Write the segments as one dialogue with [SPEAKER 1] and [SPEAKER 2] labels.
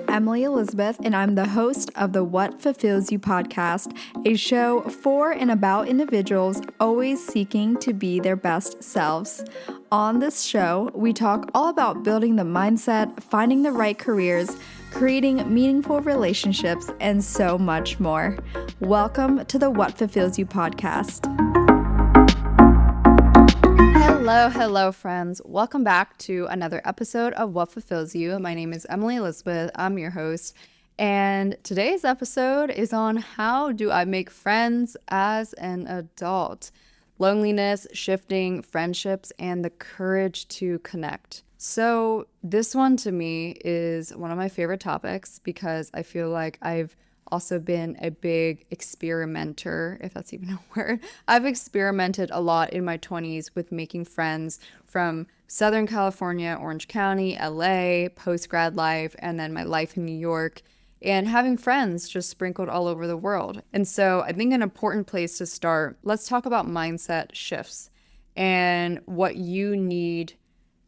[SPEAKER 1] Emily Elizabeth, and I'm the host of the What Fulfills You podcast, a show for and about individuals always seeking to be their best selves. On this show, we talk all about building the mindset, finding the right careers, creating meaningful relationships, and so much more. Welcome to the What Fulfills You podcast.
[SPEAKER 2] Hello, friends. Welcome back to another episode of What Fulfills You. My name is Emily Elizabeth. I'm your host. And today's episode is on how do I make friends as an adult? Loneliness, shifting friendships, and the courage to connect. So this one to me is one of my favorite topics because I feel like I've also been a big experimenter, if that's even a word. I've experimented a lot in my 20s with making friends from Southern California, Orange County, LA, post-grad life, and then my life in New York, and having friends just sprinkled all over the world. And so I think an important place to start, let's talk about mindset shifts and what you need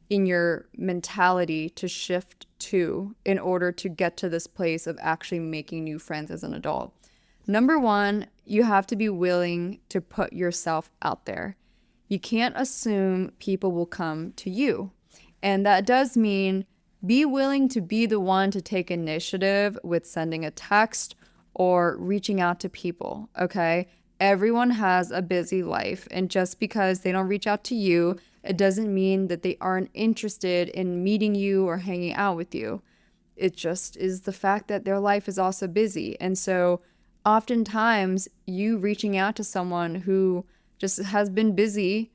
[SPEAKER 2] in your mentality to shift to in order to get to this place of actually making new friends as an adult. Number one, you have to be willing to put yourself out there. You can't assume people will come to you. And that does mean be willing to be the one to take initiative with sending a text or reaching out to people, okay? Everyone has a busy life, and just because they don't reach out to you, it doesn't mean that they aren't interested in meeting you or hanging out with you. It just is the fact that their life is also busy. And so oftentimes you reaching out to someone who just has been busy,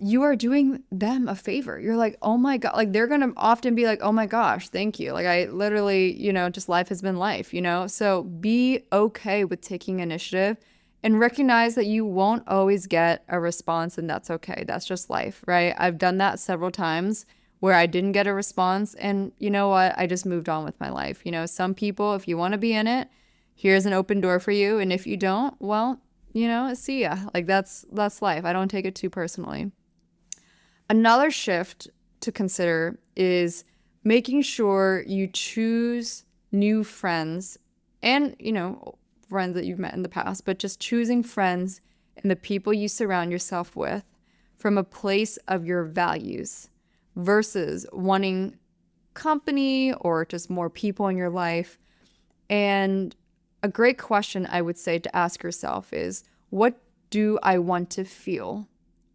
[SPEAKER 2] you are doing them a favor. You're like, oh my God, like they're going to often be like, oh my gosh, thank you. Like I literally, just life has been life, So be okay with taking initiative and recognize that you won't always get a response, and that's okay. That's just life, right? I've done that several times where I didn't get a response, and you know what? I just moved on with my life. Some people, if you want to be in it, here's an open door for you. And if you don't, well, see ya. Like that's life. I don't take it too personally. Another shift to consider is making sure you choose new friends and, friends that you've met in the past, but just choosing friends and the people you surround yourself with from a place of your values versus wanting company or just more people in your life. And a great question I would say to ask yourself is, what do I want to feel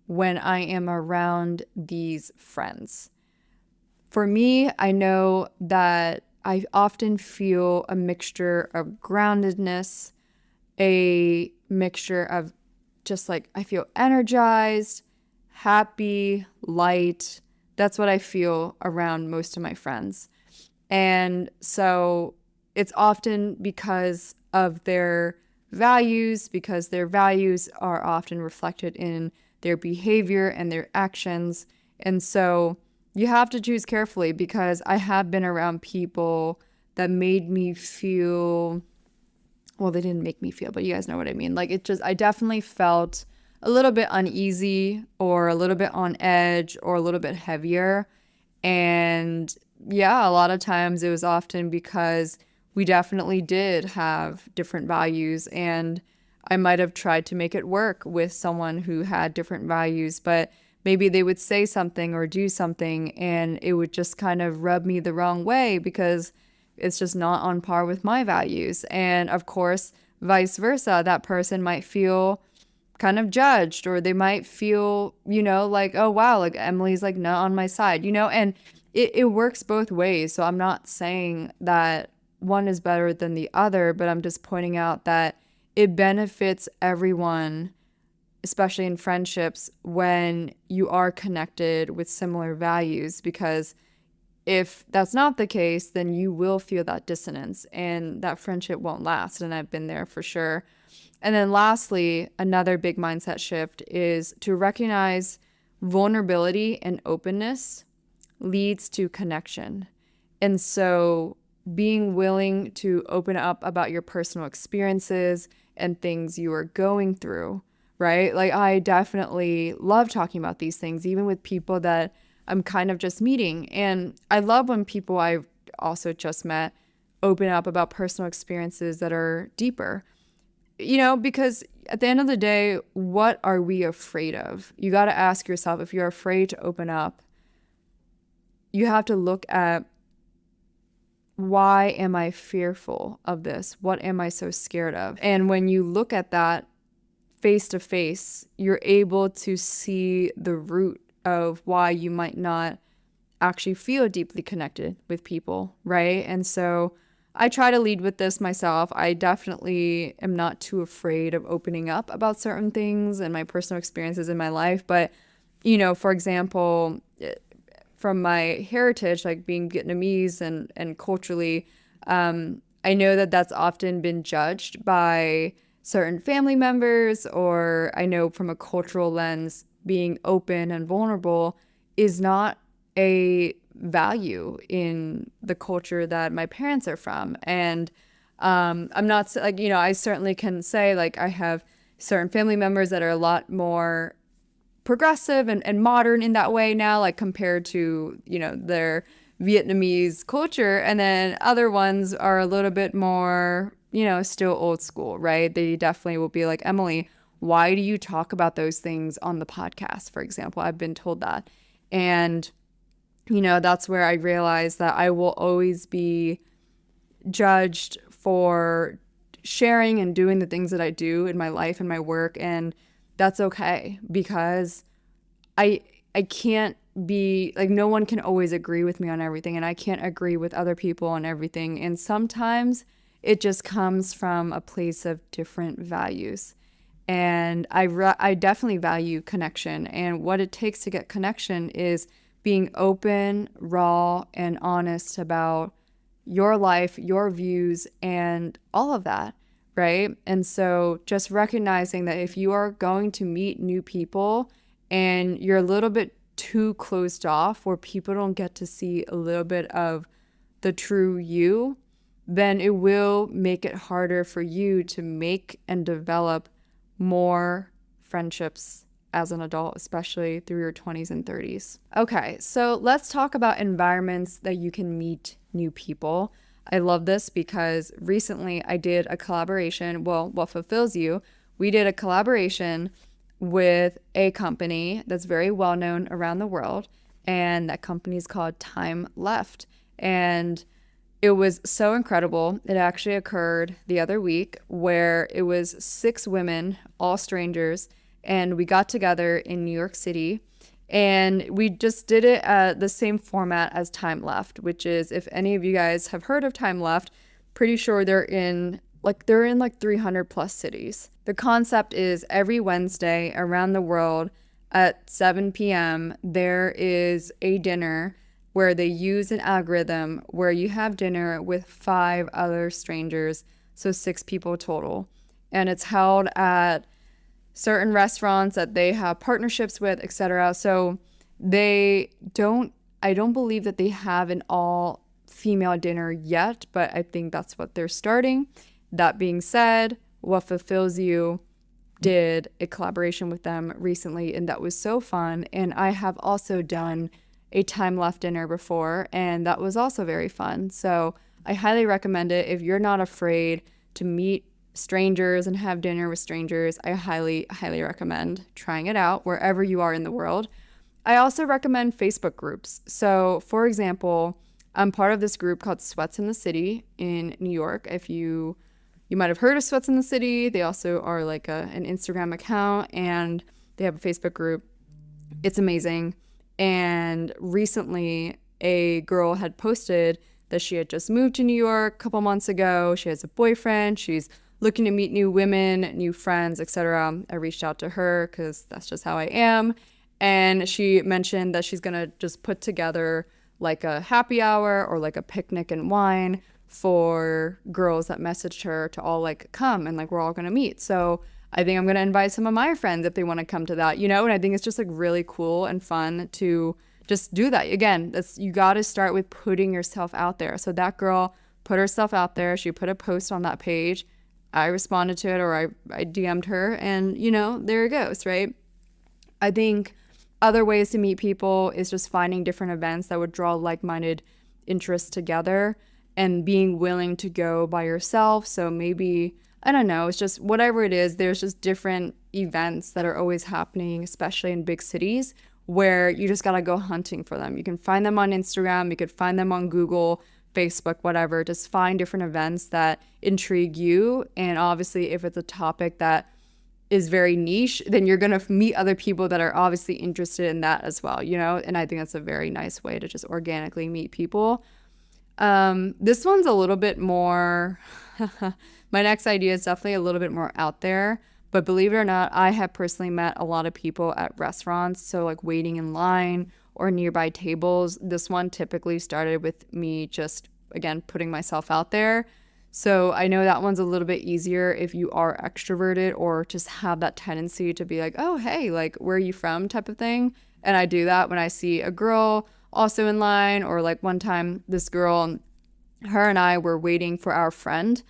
[SPEAKER 2] when I am around these friends? For me, I know that I often feel a mixture of groundedness, a mixture of just like I feel energized, happy, light. That's what I feel around most of my friends. And so it's often because of their values, because their values are often reflected in their behavior and their actions. And so you have to choose carefully, because I have been around people that made me feel, well, they didn't make me feel, but you guys know what I mean. Like I definitely felt a little bit uneasy or a little bit on edge or a little bit heavier. And yeah, a lot of times it was often because we definitely did have different values, and I might have tried to make it work with someone who had different values, but maybe they would say something or do something and it would just kind of rub me the wrong way because it's just not on par with my values. And of course, vice versa, that person might feel kind of judged, or they might feel, like, oh wow, like Emily's like not on my side, and it works both ways. So I'm not saying that one is better than the other, but I'm just pointing out that it benefits everyone, especially in friendships, when you are connected with similar values, because if that's not the case, then you will feel that dissonance and that friendship won't last. And I've been there for sure. And then lastly, another big mindset shift is to recognize vulnerability and openness leads to connection. And so being willing to open up about your personal experiences and things you are going through, right? Like I definitely love talking about these things, even with people that I'm kind of just meeting. And I love when people I also just met open up about personal experiences that are deeper. You know, because at the end of the day, what are we afraid of? You got to ask yourself, if you're afraid to open up, you have to look at, why am I fearful of this? What am I so scared of? And when you look at that face to face, you're able to see the root of why you might not actually feel deeply connected with people, right? And so I try to lead with this myself. I definitely am not too afraid of opening up about certain things and my personal experiences in my life. But, you know, for example, from my heritage, like being Vietnamese and culturally, I know that that's often been judged by certain family members, or I know from a cultural lens, being open and vulnerable is not a value in the culture that my parents are from. And I'm not like, you know, I certainly can say like I have certain family members that are a lot more progressive and modern in that way now, like compared to, you know, their Vietnamese culture. And then other ones are a little bit more, you know, still old school, right? They definitely will be like, Emily, why do you talk about those things on the podcast, for example? I've been told that. And, you know, that's where I realized that I will always be judged for sharing and doing the things that I do in my life and my work. And that's okay, because I can't be like, no one can always agree with me on everything, and I can't agree with other people on everything. And sometimes it just comes from a place of different values. And I definitely value connection. And what it takes to get connection is being open, raw, and honest about your life, your views, and all of that, right? And so just recognizing that if you are going to meet new people and you're a little bit too closed off, where people don't get to see a little bit of the true you, then it will make it harder for you to make and develop more friendships as an adult, especially through your 20s and 30s. Okay, so let's talk about environments that you can meet new people. I love this because recently I did a collaboration. Well, What Fulfills You, we did a collaboration with a company that's very well known around the world, and that company is called Time Left. And it was so incredible. It actually occurred the other week, where it was 6 women, all strangers, and we got together in New York City, and we just did it at the same format as Time Left, which is, if any of you guys have heard of Time Left, pretty sure they're in like 300 plus cities. The concept is every Wednesday around the world at 7 p.m. there is a dinner where they use an algorithm where you have dinner with 5 other strangers, so 6 people total. And it's held at certain restaurants that they have partnerships with, etc. So I don't believe that they have an all-female dinner yet, but I think that's what they're starting. That being said, What Fulfills You did a collaboration with them recently, and that was so fun. And I have also done a Time Left dinner before, and that was also very fun. So I highly recommend it. If you're not afraid to meet strangers and have dinner with strangers, I highly, highly recommend trying it out wherever you are in the world. I also recommend Facebook groups. So, for example, I'm part of this group called Sweats in the City in New York. If you might have heard of Sweats in the City. They also are like an Instagram account, and they have a Facebook group. It's amazing. And recently, a girl had posted that she had just moved to New York a couple months ago. She has a boyfriend. She's looking to meet new women, new friends, etc. I reached out to her because that's just how I am. And she mentioned that she's going to just put together like a happy hour or like a picnic and wine for girls that messaged her to all like come, and like we're all going to meet. So I think I'm going to invite some of my friends if they want to come to that, you know? And I think it's just like really cool and fun to just do that. Again, you got to start with putting yourself out there. So that girl put herself out there. She put a post on that page. I responded to it, or I DM'd her, and you know, there it goes, right? I think other ways to meet people is just finding different events that would draw like-minded interests together and being willing to go by yourself. So maybe, I don't know, it's just whatever it is, there's just different events that are always happening, especially in big cities, where you just got to go hunting for them. You can find them on Instagram, you could find them on Google, Facebook, whatever. Just find different events that intrigue you. And obviously, if it's a topic that is very niche, then you're going to meet other people that are obviously interested in that as well, you know? And I think that's a very nice way to just organically meet people. This one's a little bit more, my next idea is definitely a little bit more out there, but believe it or not, I have personally met a lot of people at restaurants. So like waiting in line or nearby tables. This one typically started with me just, again, putting myself out there. So I know that one's a little bit easier if you are extroverted or just have that tendency to be like, oh, hey, like, where are you from type of thing. And I do that when I see a girl also in line, or like one time this girl, her and I were waiting for our friend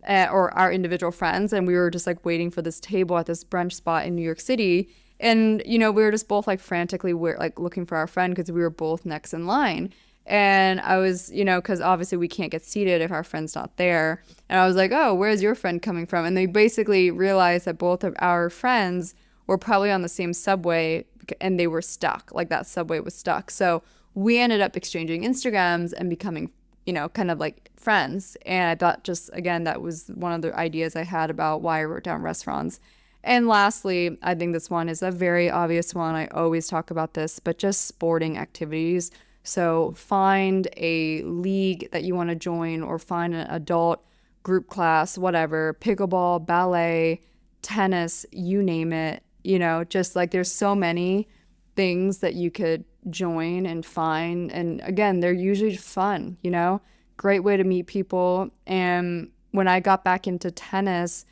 [SPEAKER 2] or our individual friends. And we were just like waiting for this table at this brunch spot in New York City. And, you know, we were just both like frantically like looking for our friend because we were both next in line. And I was, you know, because obviously we can't get seated if our friend's not there. And I was like, oh, where's your friend coming from? And they basically realized that both of our friends were probably on the same subway and they were stuck. Like that subway was stuck. So we ended up exchanging Instagrams and becoming, you know, kind of like friends. And I thought just, again, that was one of the ideas I had about why I wrote down restaurants. And lastly, I think this one is a very obvious one. I always talk about this, but just sporting activities. So find a league that you want to join or find an adult group class, whatever, pickleball, ballet, tennis, you name it. You know, just like there's so many things that you could join and find. And again, they're usually fun, you know, great way to meet people. And when I got back into tennis,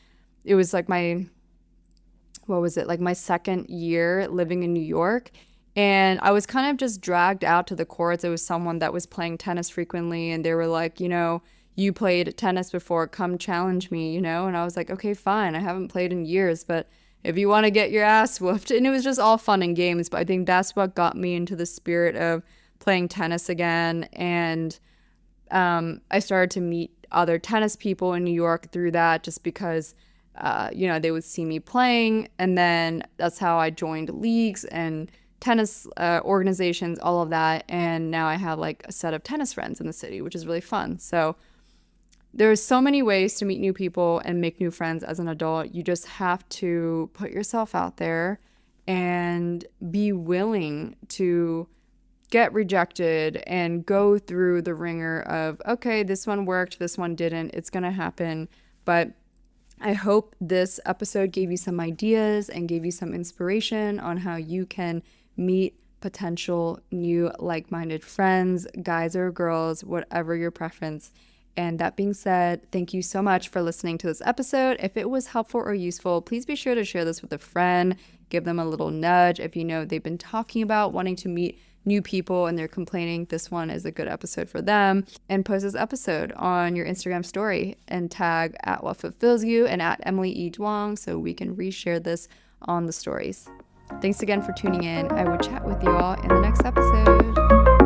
[SPEAKER 2] it was like my second year living in New York. And I was kind of just dragged out to the courts. It was someone that was playing tennis frequently. And they were like, you know, you played tennis before, come challenge me, you know? And I was like, okay, fine. I haven't played in years, but if you want to get your ass whooped. And it was just all fun and games. But I think that's what got me into the spirit of playing tennis again. And I started to meet other tennis people in New York through that just because, you know, they would see me playing. And then that's how I joined leagues and tennis organizations, all of that. And now I have like a set of tennis friends in the city, which is really fun. So there's so many ways to meet new people and make new friends as an adult. You just have to put yourself out there and be willing to get rejected and go through the ringer of, okay, this one worked, this one didn't, it's going to happen. But I hope this episode gave you some ideas and gave you some inspiration on how you can meet potential new like-minded friends, guys or girls, whatever your preference. And that being said, thank you so much for listening to this episode. If it was helpful or useful, please be sure to share this with a friend. Give them a little nudge. If you know they've been talking about wanting to meet new people and they're complaining, this one is a good episode for them. And post this episode on your Instagram story and tag at What Fulfills You and at Emily E. Duong so we can reshare this on the stories. Thanks again for tuning in. I will chat with you all in the next episode.